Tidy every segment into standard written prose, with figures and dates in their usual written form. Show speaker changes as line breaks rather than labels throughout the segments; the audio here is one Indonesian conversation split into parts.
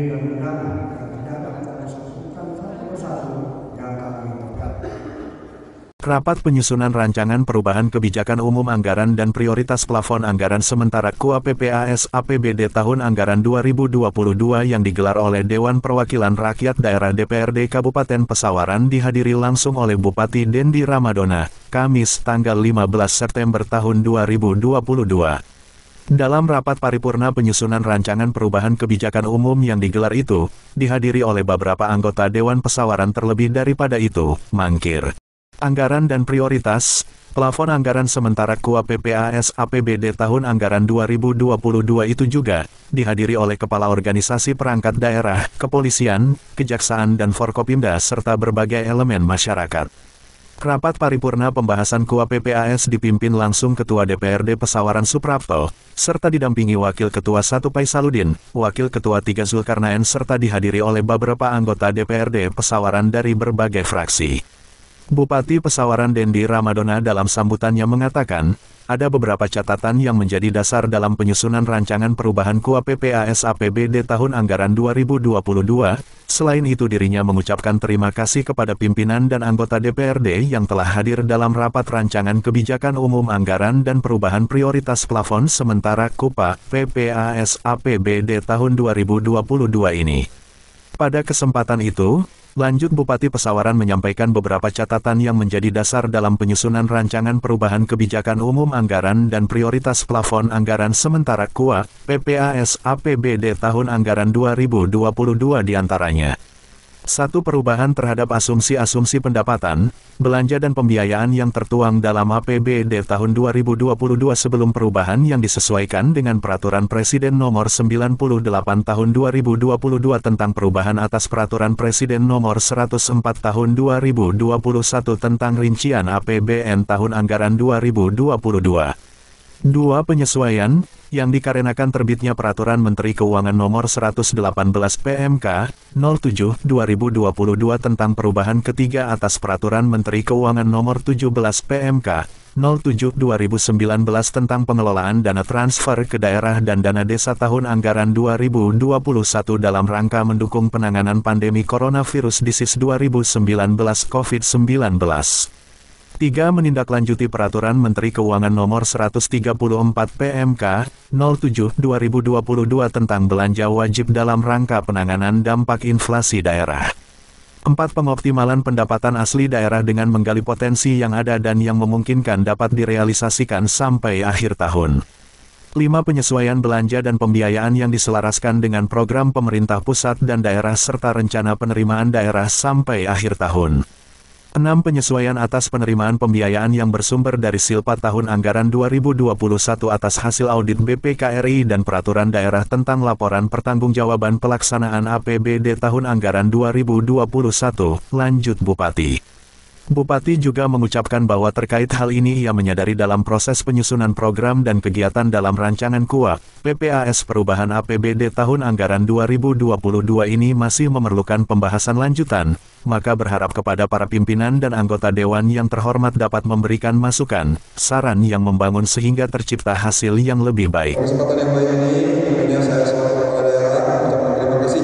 dan undangan yang tidak dapat kami sebutkan satu persatu yang kami terdaftar.
Rapat penyusunan rancangan perubahan kebijakan umum anggaran dan prioritas plafon anggaran sementara KUA PPAS APBD tahun anggaran 2022 yang digelar oleh Dewan Perwakilan Rakyat Daerah DPRD Kabupaten Pesawaran dihadiri langsung oleh Bupati Dendi Ramadona, Kamis tanggal 15 September tahun 2022. Dalam rapat paripurna penyusunan rancangan perubahan kebijakan umum yang digelar itu, dihadiri oleh beberapa anggota Dewan Pesawaran terlebih daripada itu, mangkir anggaran dan prioritas, plafon anggaran sementara KUA PPAS APBD tahun anggaran 2022 itu juga dihadiri oleh Kepala Organisasi Perangkat Daerah, Kepolisian, Kejaksaan dan Forkopimda serta berbagai elemen masyarakat. Rapat paripurna pembahasan KUA PPAS dipimpin langsung Ketua DPRD Pesawaran Suprapto, serta didampingi Wakil Ketua 1 Paisaluddin, Wakil Ketua 3 Zulkarnaen serta dihadiri oleh beberapa anggota DPRD Pesawaran dari berbagai fraksi. Bupati Pesawaran Dendi Ramadona dalam sambutannya mengatakan, ada beberapa catatan yang menjadi dasar dalam penyusunan rancangan perubahan KUA PPAS APBD tahun anggaran 2022. Selain itu dirinya mengucapkan terima kasih kepada pimpinan dan anggota DPRD yang telah hadir dalam rapat rancangan kebijakan umum anggaran dan perubahan prioritas plafon sementara KUPA PPAS APBD tahun 2022 ini. Pada kesempatan itu, lanjut Bupati Pesawaran menyampaikan beberapa catatan yang menjadi dasar dalam penyusunan rancangan perubahan kebijakan umum anggaran dan prioritas plafon anggaran sementara KUA PPAS APBD tahun anggaran 2022 diantaranya. 1. Perubahan terhadap asumsi-asumsi pendapatan, belanja dan pembiayaan yang tertuang dalam APBD tahun 2022 sebelum perubahan yang disesuaikan dengan Peraturan Presiden Nomor 98 Tahun 2022 tentang perubahan atas Peraturan Presiden Nomor 104 Tahun 2021 tentang rincian APBN tahun anggaran 2022. 2. Penyesuaian, yang dikarenakan terbitnya Peraturan Menteri Keuangan Nomor 118 PMK 07/2022 tentang perubahan ketiga atas Peraturan Menteri Keuangan Nomor 17 PMK 07/2019 tentang pengelolaan dana transfer ke daerah dan dana desa tahun anggaran 2021 dalam rangka mendukung penanganan pandemi coronavirus disease 2019 COVID-19. 3. Menindaklanjuti Peraturan Menteri Keuangan Nomor 134 PMK 07/2022 tentang belanja wajib dalam rangka penanganan dampak inflasi daerah. 4. Pengoptimalan pendapatan asli daerah dengan menggali potensi yang ada dan yang memungkinkan dapat direalisasikan sampai akhir tahun. 5. Penyesuaian belanja dan pembiayaan yang diselaraskan dengan program pemerintah pusat dan daerah serta rencana penerimaan daerah sampai akhir tahun. 6. Penyesuaian atas penerimaan pembiayaan yang bersumber dari Silpa tahun anggaran 2021 atas hasil audit BPKRI dan Peraturan Daerah tentang Laporan Pertanggungjawaban Pelaksanaan APBD tahun anggaran 2021, lanjut Bupati. Bupati juga mengucapkan bahwa terkait hal ini ia menyadari dalam proses penyusunan program dan kegiatan dalam rancangan KUA PPAS perubahan APBD tahun anggaran 2022 ini masih memerlukan pembahasan lanjutan, maka berharap kepada para pimpinan dan anggota Dewan yang terhormat dapat memberikan masukan, saran yang membangun sehingga tercipta hasil yang lebih baik.
Kesempatan yang baik ini, tentunya saya selaku kepala daerah mengucapkan terima kasih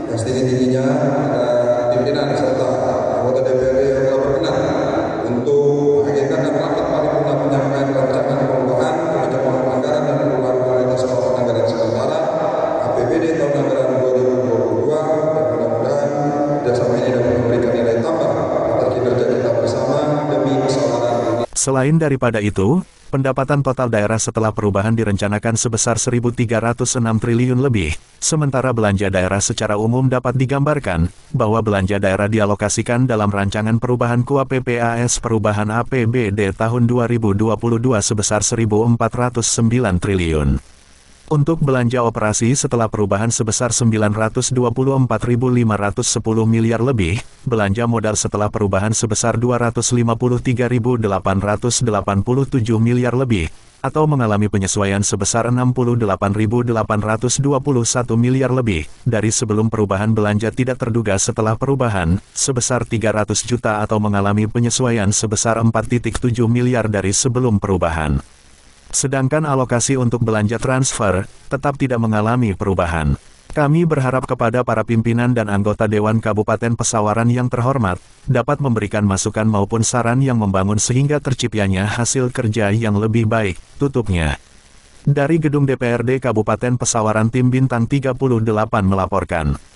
yang setinggi-tingginya kepada pimpinan serta anggota DPRD yang telah berkenan untuk mengagendakan rapat paripurna penyampaian rancangan perubahan kebijakan anggaran dan perubahan prioritas plafon anggaran sementara APBD tahun anggaran 2022 dan mudah-mudahan kerjasama ini dapat memberikan nilai tambah atas kinerja kita bersama demi Pesawaran.
Selain daripada itu, pendapatan total daerah setelah perubahan direncanakan sebesar 1.306 triliun lebih, sementara belanja daerah secara umum dapat digambarkan, bahwa belanja daerah dialokasikan dalam rancangan perubahan KUA PPAS perubahan APBD tahun 2022 sebesar 1.409 triliun. Untuk belanja operasi setelah perubahan sebesar 924.510 miliar lebih, belanja modal setelah perubahan sebesar 253.887 miliar lebih, atau mengalami penyesuaian sebesar 68.821 miliar lebih, dari sebelum perubahan belanja tidak terduga setelah perubahan, sebesar 300 juta atau mengalami penyesuaian sebesar 4,7 miliar dari sebelum perubahan. Sedangkan alokasi untuk belanja transfer, tetap tidak mengalami perubahan. Kami berharap kepada para pimpinan dan anggota Dewan Kabupaten Pesawaran yang terhormat, dapat memberikan masukan maupun saran yang membangun sehingga terciptanya hasil kerja yang lebih baik, tutupnya. Dari Gedung DPRD Kabupaten Pesawaran, Tim Bintang 38 melaporkan.